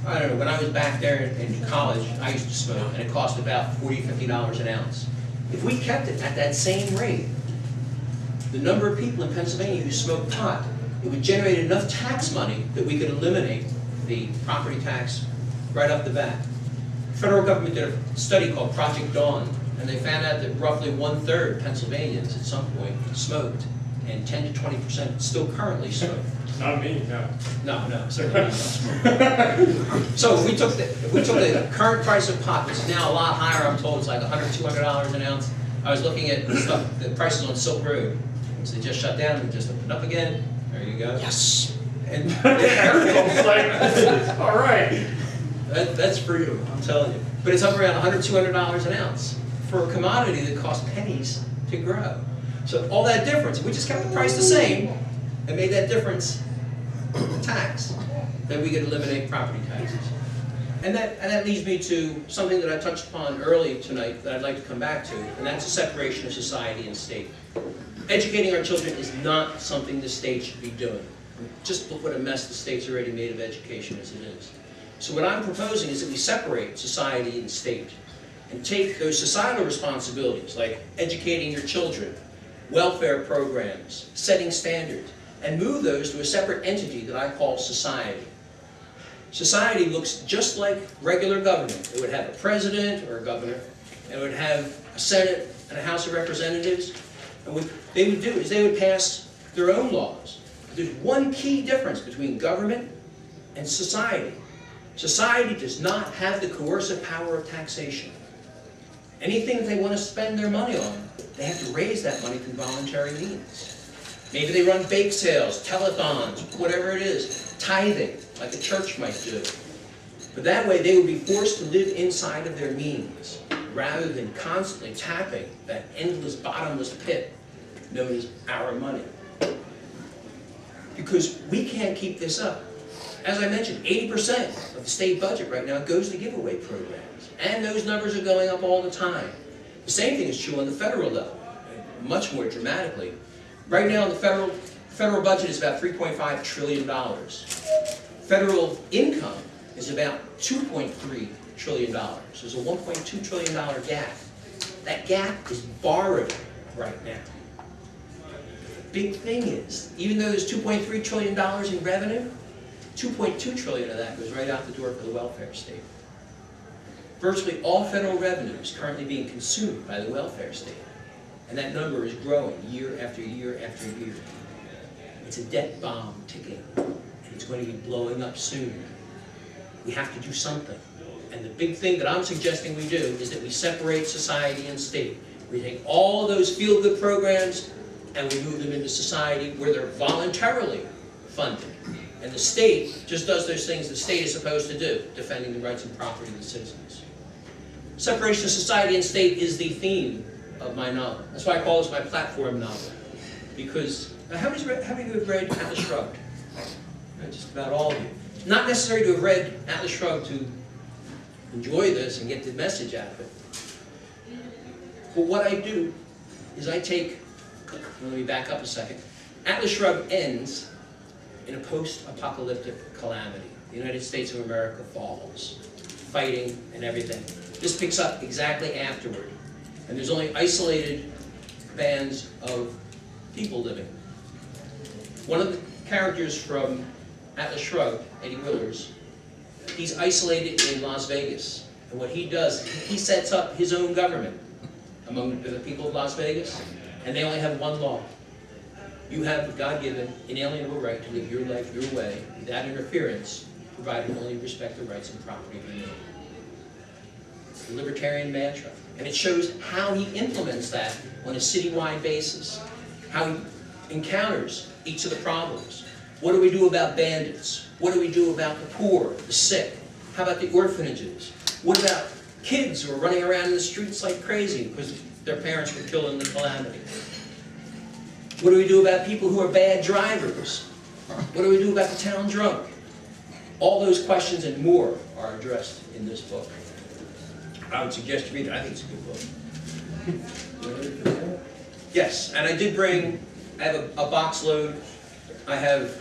I don't know, when I was back there in college, I used to smoke, and it cost about $40, $50 an ounce. If we kept it at that same rate, the number of people in Pennsylvania who smoke pot, it would generate enough tax money that we could eliminate the property tax right off the bat. The federal government did a study called Project Dawn, and they found out that roughly 1/3 Pennsylvanians at some point smoked, and 10 to 20% still currently smoke. Not me, no. No, certainly not. So if we took the current price of pot, which is now a lot higher, I'm told it's like $100, $200 an ounce. I was looking at the prices on Silk Road, which they just shut down and just opened up again. There you go. Yes. And It's like, all right. that's freedom, I'm telling you. But it's up around $100, $200 an ounce for a commodity that costs pennies to grow. So all that difference, if we just kept the price the same and made that difference tax, then we could eliminate property taxes. And that leads me to something that I touched upon early tonight that I'd like to come back to, and that's the separation of society and state. Educating our children is not something the state should be doing. Just look what a mess the state's already made of education as it is. So what I'm proposing is that we separate society and state and take those societal responsibilities like educating your children, welfare programs, setting standards, and move those to a separate entity that I call society. Society looks just like regular government. It would have a president or a governor, and it would have a Senate and a House of Representatives. And what they would do is they would pass their own laws. There's one key difference between government and society. Society does not have the coercive power of taxation. Anything that they want to spend their money on, they have to raise that money through voluntary means. Maybe they run bake sales, telethons, whatever it is, tithing, like a church might do. But that way they would be forced to live inside of their means, rather than constantly tapping that endless, bottomless pit known as our money. Because we can't keep this up. As I mentioned, 80% of the state budget right now goes to giveaway programs. And those numbers are going up all the time. The same thing is true on the federal level, much more dramatically. Right now, the federal budget is about $3.5 trillion. Federal income is about $2.3 trillion. There's a $1.2 trillion gap. That gap is borrowed right now. The big thing is, even though there's $2.3 trillion in revenue, $2.2 trillion of that goes right out the door for the welfare state. Virtually all federal revenue is currently being consumed by the welfare state. And that number is growing year after year after year. It's a debt bomb ticking, and it's going to be blowing up soon. We have to do something. And the big thing that I'm suggesting we do is that we separate society and state. We take all those feel-good programs and we move them into society where they're voluntarily funded. And the state just does those things the state is supposed to do, defending the rights and property of the citizens. Separation of society and state is the theme of my novel. That's why I call this my platform novel. Because, how many of you have read Atlas Shrugged? Just about all of you. It's not necessary to have read Atlas Shrugged to enjoy this and get the message out of it. But what I do is I take, let me back up a second. Atlas Shrugged ends in a post-apocalyptic calamity. The United States of America falls, fighting and everything. This picks up exactly afterward. And there's only isolated bands of people living. One of the characters from Atlas Shrugged, Eddie Willers, he's isolated in Las Vegas. And what he does, he sets up his own government among the people of Las Vegas, and they only have one law. You have the God-given, inalienable right to live your life your way without interference, provided only you respect the rights and property of another. It's the Libertarian mantra. And it shows how he implements that on a citywide basis, how he encounters each of the problems. What do we do about bandits? What do we do about the poor, the sick? How about the orphanages? What about kids who are running around in the streets like crazy because their parents were killed in the calamity? What do we do about people who are bad drivers? What do we do about the town drunk? All those questions and more are addressed in this book. I would suggest you read it. I think it's a good book. Yes, and I did bring, I have a box load. I have,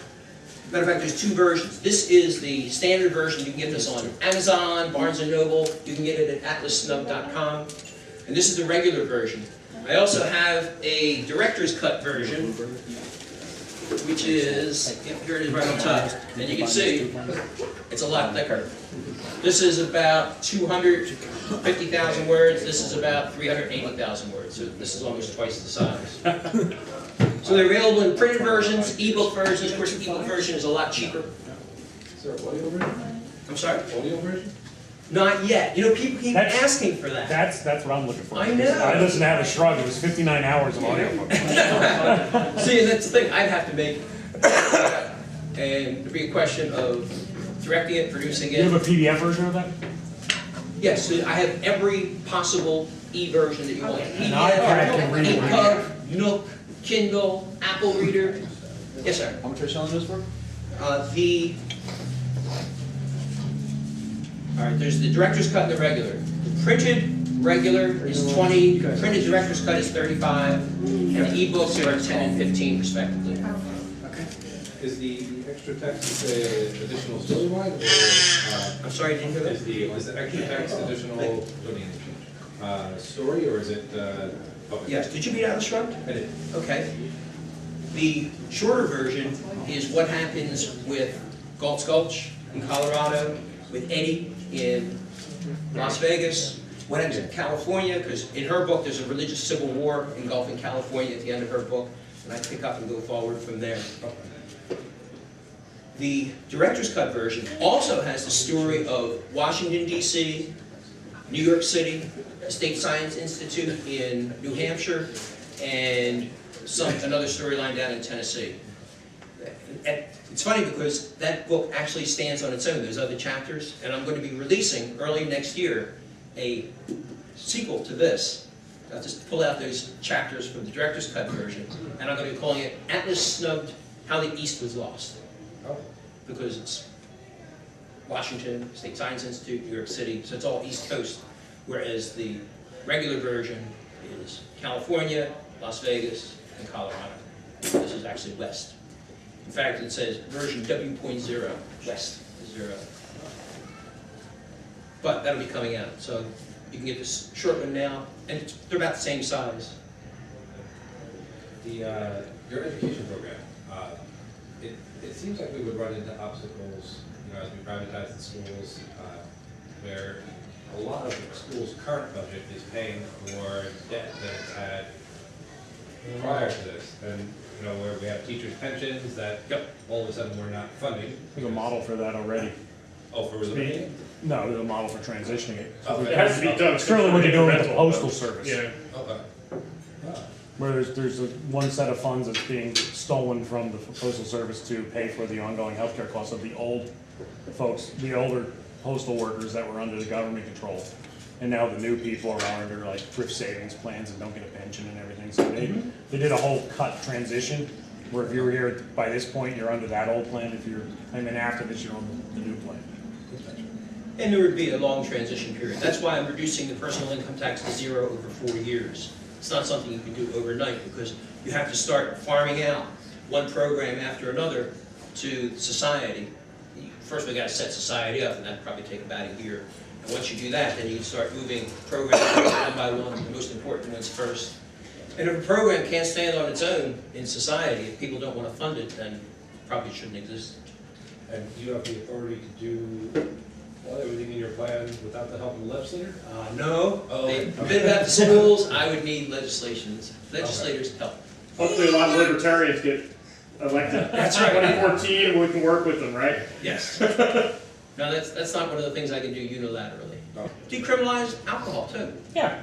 matter of fact, there's two versions. This is the standard version. You can get this on Amazon, Barnes & Noble. You can get it at atlassnub.com. And this is the regular version. I also have a director's cut version, which is, here it is right on top. And you can see, it's a lot thicker. This is about 250,000 words. This is about 380,000 words. So this is almost twice the size. So they're available in printed versions, ebook versions. Of course, the ebook version is a lot cheaper. Is there an audio version? I'm sorry? Audio version? Not yet. You know, people keep asking for that. That's what I'm looking for. I know. I listened to Atlas Shrugged. It was 59 hours of audiobook. See, and that's the thing. I'd have to make, and it'd be a question of directing it, producing You have it. a PDF version of that? Yes, so I have every possible e-version that you want. And I can read it. EPUB, Nook, Kindle, Apple Reader. Yes, sir. How much are you selling those for? All right, there's the director's cut and the regular. The printed regular is 20, printed director's cut is 35, and the e-books are 10 and 15 respectively. Is the extra text additional storyline, or I'm sorry, I didn't hear that? is the extra text additional story, or is it public? Yes, did you read Atlas Shrugged? I did. Okay. The shorter version is what happens with Galt's Gulch in Colorado, with Eddie in Las Vegas, what happens in California, because in her book there's a religious civil war engulfing California at the end of her book, and I pick up and go forward from there. The director's cut version also has the story of Washington, D.C., New York City, State Science Institute in New Hampshire, and another storyline down in Tennessee. And it's funny because that book actually stands on its own. There's other chapters, and I'm going to be releasing early next year a sequel to this. I'll just pull out those chapters from the director's cut version, and I'm going to be calling it Atlas Snubbed: How the East Was Lost. Because it's Washington, State Science Institute, New York City, so it's all East Coast, whereas the regular version is California, Las Vegas, and Colorado. This is actually West. In fact, it says version W.0, West is 0. But that'll be coming out, so you can get this short one now, and they're about the same size. Your education program, it seems like we would run into obstacles, as we privatize the schools, where a lot of the school's current budget is paying for debt that it's had prior to this, and where we have teachers' pensions that all of a sudden we're not funding. There's a model for that already. Oh, for eliminating? No, there's a model for transitioning it. It has to be done. It's currently what you're doing with the postal service. Yeah. Okay. Where there's one set of funds that's being stolen from the postal service to pay for the ongoing healthcare costs of the old folks, the older postal workers that were under the government control. And now the new people are under like thrift savings plans and don't get a pension and everything. So they did a whole cut transition where if you were here by this point, you're under that old plan. And then after this, you're on the new plan. And there would be a long transition period. That's why I'm reducing the personal income tax to 0 over 4 years. It's not something you can do overnight because you have to start farming out one program after another to society. First we got to set society up, and that'd probably take about a year. And once you do that, then you can start moving programs one by one, the most important ones first. And if a program can't stand on its own in society, if people don't want to fund it, then it probably shouldn't exist. And you have the authority to do everything in your plan without the help of the legislator? No. Oh. A bit about the schools, I would need legislators' help. Hopefully a lot of libertarians get elected. That's right. 2014, and we can work with them, right? Yes. No, that's not one of the things I can do unilaterally. Decriminalize alcohol too. Yeah.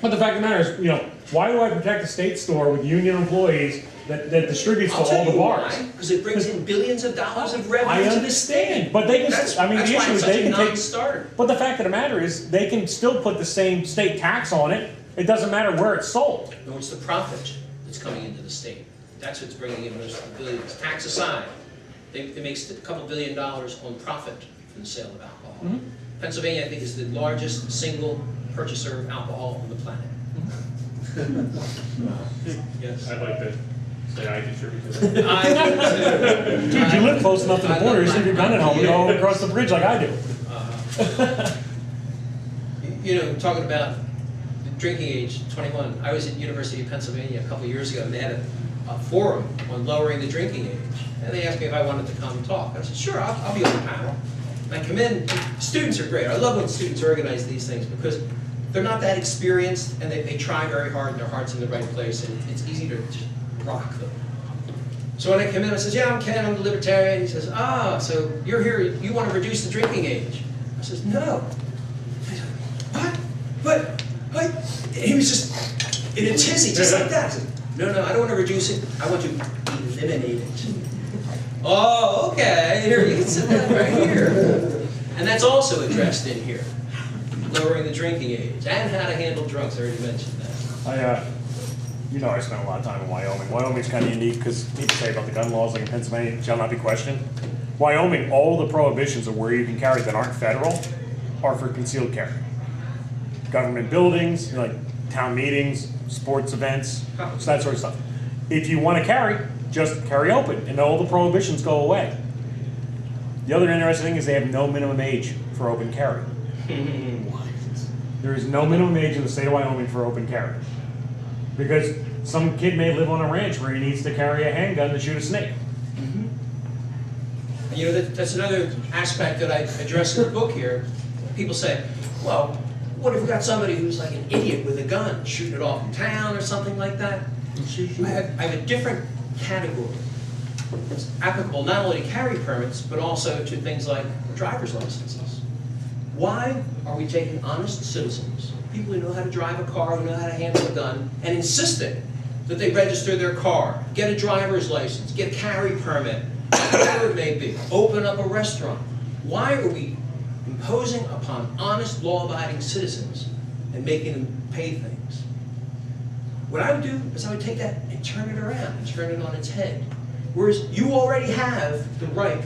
But the fact of the matter is, why do I protect a state store with union employees that distributes to I'll tell all the you bars? why, because it brings in billions of dollars of revenue I to the state. understand, but they can, That's I mean, the why issue it's is such they a can take, non-starter. but the fact of the matter is, they can still put the same state tax on it. It doesn't matter where it's sold. No, it's the profit that's coming into the state. That's what's bringing in most of the billions. Tax aside, it makes a couple $1 billion on profit from the sale of alcohol. Pennsylvania, I think, is the largest single purchaser of alcohol on the planet. Yes. I'd like to say I contribute to that. Dude, you live close enough to the border, you see your gun at home, you go across the bridge like I do. Talking about the drinking age, 21, I was at University of Pennsylvania a couple of years ago, and they had a forum on lowering the drinking age. And they asked me if I wanted to come and talk. I said, sure, I'll be on the panel. And I come in, students are great. I love when students organize these things because they're not that experienced, and they try very hard, and their heart's in the right place, and it's easy to just rock them. So when I come in, I says, yeah, I'm Ken, I'm the Libertarian. He says, so you're here, you want to reduce the drinking age? I says, no. He said, what? But, he was just in a tizzy, just like that. I said, no, I don't want to reduce it, I want to eliminate it. Oh, okay, here, you can sit that right here. And that's also addressed in here. Lowering the drinking age, and how to handle drunks, I already mentioned that. I spent a lot of time in Wyoming. Wyoming's kind of unique because people say about the gun laws like in Pennsylvania shall not be questioned. Wyoming, all the prohibitions of where you can carry that aren't federal are for concealed carry. Government buildings, like town meetings, sports events, so that sort of stuff. If you want to carry, just carry open, and all the prohibitions go away. The other interesting thing is they have no minimum age for open carry. There is no minimum age in the state of Wyoming for open carry. Because some kid may live on a ranch where he needs to carry a handgun to shoot a snake. That's another aspect that I address in the book here. People say, well, what if we got somebody who's like an idiot with a gun, shooting it off in town or something like that? I have a different category. It's applicable not only to carry permits, but also to things like driver's licenses. Why are we taking honest citizens, people who know how to drive a car, who know how to handle a gun, and insisting that they register their car, get a driver's license, get a carry permit, whatever it may be, open up a restaurant? Why are we imposing upon honest, law-abiding citizens and making them pay things? What I would do is I would take that and turn it around and turn it on its head. Whereas you already have the right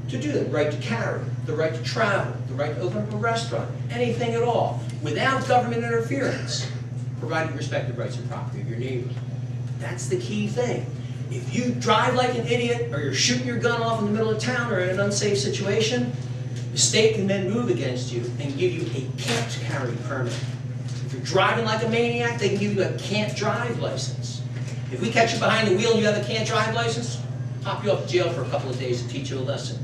to do that, the right to carry, the right to travel, the right to open up a restaurant, anything at all, without government interference, providing respect the rights and property of your neighbors. That's the key thing. If you drive like an idiot, or you're shooting your gun off in the middle of town, or in an unsafe situation, the state can then move against you and give you a can't carry permit. If you're driving like a maniac, they can give you a can't drive license. If we catch you behind the wheel and you have a can't drive license, pop you off to jail for a couple of days to teach you a lesson.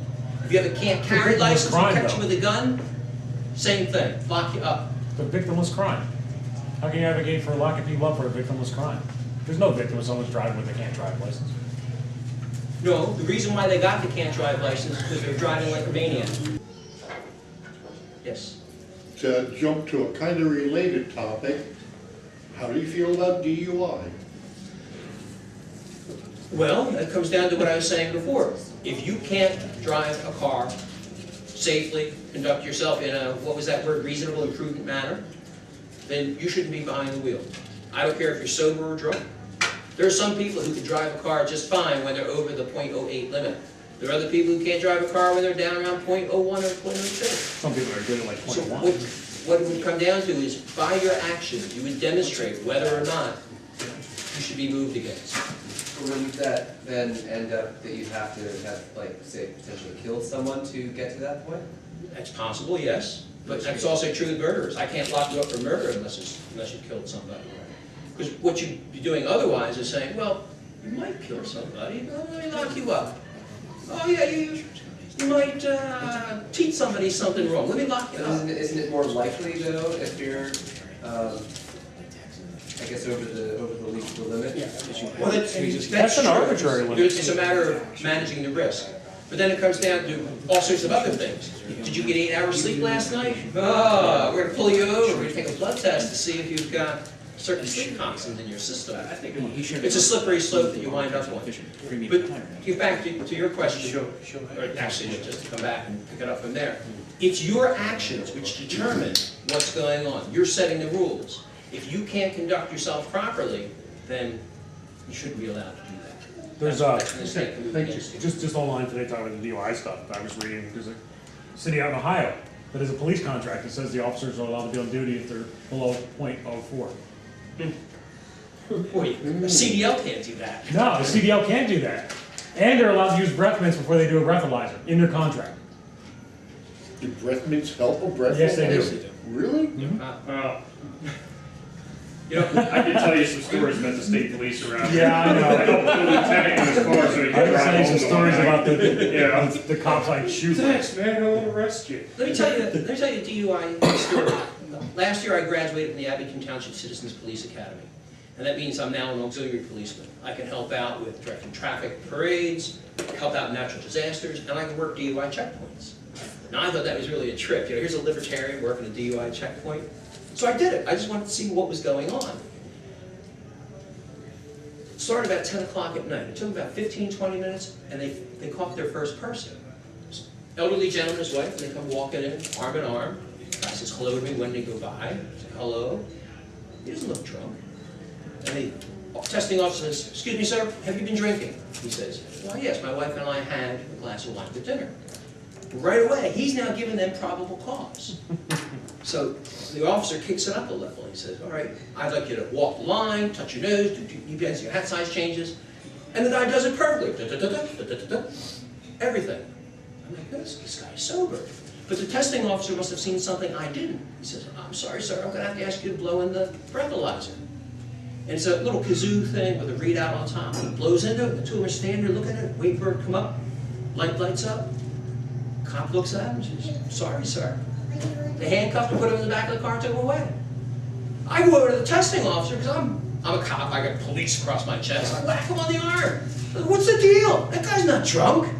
If you have a can't carry license and catch you with a gun, same thing, lock you up. The victimless crime. How can you advocate for locking people up for a victimless crime? There's no victim if someone's driving with a can't drive license. No, the reason why they got the can't drive license is because they're driving like a maniac. Yes? To jump to a kind of related topic, how do you feel about DUI? Well, it comes down to what I was saying before. If you can't drive a car safely, conduct yourself in a, what was that word, reasonable and prudent manner, then you shouldn't be behind the wheel. I don't care if you're sober or drunk. There are some people who can drive a car just fine when they're over the .08 limit. There are other people who can't drive a car when they're down around .01 or .02. Some people are good at like So 21. what it would come down to is, by your actions, you would demonstrate whether or not you should be moved against. Wouldn't that then end up that you'd have to have, like, say, potentially killed someone to get to that point? That's possible, yes. But that's also true with murderers. I can't lock you up for murder unless you killed somebody. Because what you'd be doing otherwise is saying, well, you might kill somebody, but let me lock you up. Oh yeah, you might teach somebody something wrong. Let me lock you up. Isn't it more likely, though, if you're I guess over the limit. Yeah. Well, That's an true. arbitrary limit. It's a matter of managing the risk. But then it comes down to all sorts of other things. Did you get 8 hours sleep last night? Oh, we're gonna pull you over, we're gonna take a blood test to see if you've got certain sleep toxins in your system. I think he should. It's a slippery slope that you wind up on. But get back to your question, or actually, just to come back and pick it up from there. It's your actions which determine what's going on. You're setting the rules. If you can't conduct yourself properly, then you shouldn't be allowed to do that. There's That's a mistake to move thank you. against you. Just online today talking about the DUI stuff. I was reading, there's a city out in Ohio that has a police contract that says the officers are allowed to be on duty if they're below .04. Wait, a CDL can't do that. No, the CDL can't do that. And they're allowed to use breath mints before they do a breathalyzer in their contract. Do breath mints help a breath? Yes, they do. Really? You know, I can tell you some stories about the state police around here. Yeah, I know. I helped the lieutenant in his car so he I could was drive saying home some all stories night. about Yeah. the cops like shoot. Thanks, man, I won't arrest you. let me tell you a DUI story. Last year I graduated from the Abington Township Citizens Police Academy. And that means I'm now an auxiliary policeman. I can help out with directing traffic parades, help out in natural disasters, and I can work DUI checkpoints. Now I thought that was really a trip. You know, here's a libertarian working a DUI checkpoint. So I did it. I just wanted to see what was going on. It started about 10 o'clock at night. It took about 15, 20 minutes, and they caught their first person. Elderly gentleman and his wife, and they come walking in, arm in arm. Guy says hello to me when they go by. I say hello. He doesn't look drunk. And the testing officer says, excuse me, sir, have you been drinking? He says, well, yes, my wife and I had a glass of wine for dinner. Right away, he's now giving them probable cause. So the officer kicks it up a level. He says, all right, I'd like you to walk the line, touch your nose, do your hat size changes. And the guy does it perfectly. Everything. I'm like, this guy's sober. But the testing officer must have seen something I didn't. He says, I'm sorry, sir, I'm going to have to ask you to blow in the breathalyzer. And it's a little kazoo thing with a readout on top. He blows into it, the two of them are standing there looking at it, wait for it to come up, light lights up. Cop looks at him and says, sorry, sir. They handcuffed him, put him in the back of the car, and took him away. I go over to the testing officer, because I'm a cop, I got police across my chest. I whack him on the arm. What's the deal? That guy's not drunk.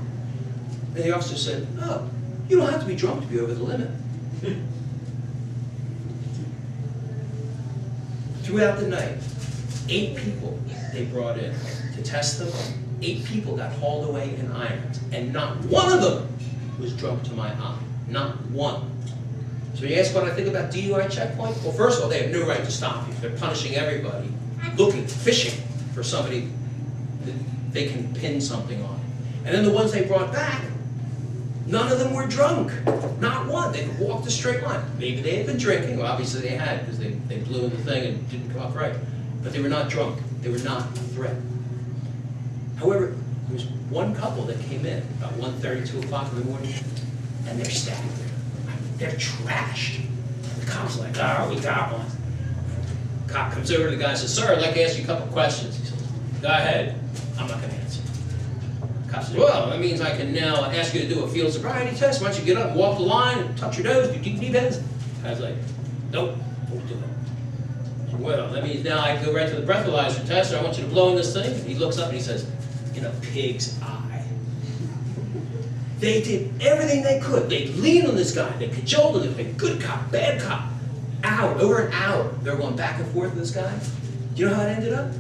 And the officer said, oh, you don't have to be drunk to be over the limit. Throughout the night, 8 people they brought in to test them. 8 people got hauled away in irons, and not one of them was drunk to my eye. Not one. So you ask what I think about DUI checkpoint? Well, first of all, they have no right to stop you. They're punishing everybody, fishing for somebody that they can pin something on. And then the ones they brought back, none of them were drunk. Not one. They walked a straight line. Maybe they had been drinking. Well, obviously they had, because they blew in the thing and didn't come up right. But they were not drunk. They were not a threat. However, there was one couple that came in about 1:30, 2 o'clock in the morning, and they're standing there. They're trashed. The cop's like, oh, we got one. Cop comes over to the guy and says, sir, I'd like to ask you a couple questions. He says, go ahead. I'm not going to answer. The cop says, well, that means I can now ask you to do a field sobriety test. Why don't you get up and walk the line and touch your nose, do deep knee bends? The guy's like, nope, won't do it. Well, that means now I go right to the breathalyzer test, or I want you to blow in this thing. And he looks up and he says, in a pig's eye. They did everything they could. They leaned on this guy. They cajoled him. They good cop, bad cop. Over an hour, they're going back and forth with this guy. Do you know how it ended up?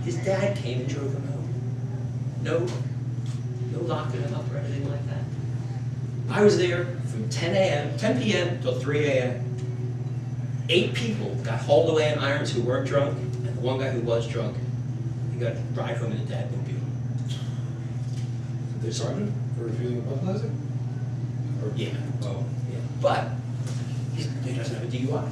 His dad came and drove him home. No locking him up or anything like that. I was there from 10 p.m. till 3 a.m. 8 people got hauled away in irons who weren't drunk, and the one guy who was drunk, he got a ride home in a dadmobile. They sergeant for refusing a breathalyzer? Yeah. Oh. Yeah. But he doesn't have a DUI.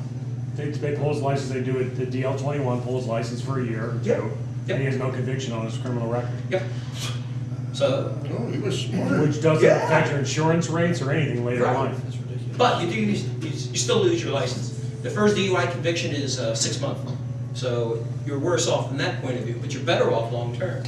They pull his license, they do it, the DL-21 pull his license for a year or 2, Yep. and he has no conviction on his criminal record. Yep. So, Oh, he was smart. Which doesn't affect your insurance rates or anything later Right. on. That's ridiculous. but you still lose your license. The first DUI conviction is 6 months. So you're worse off from that point of view, but you're better off long term.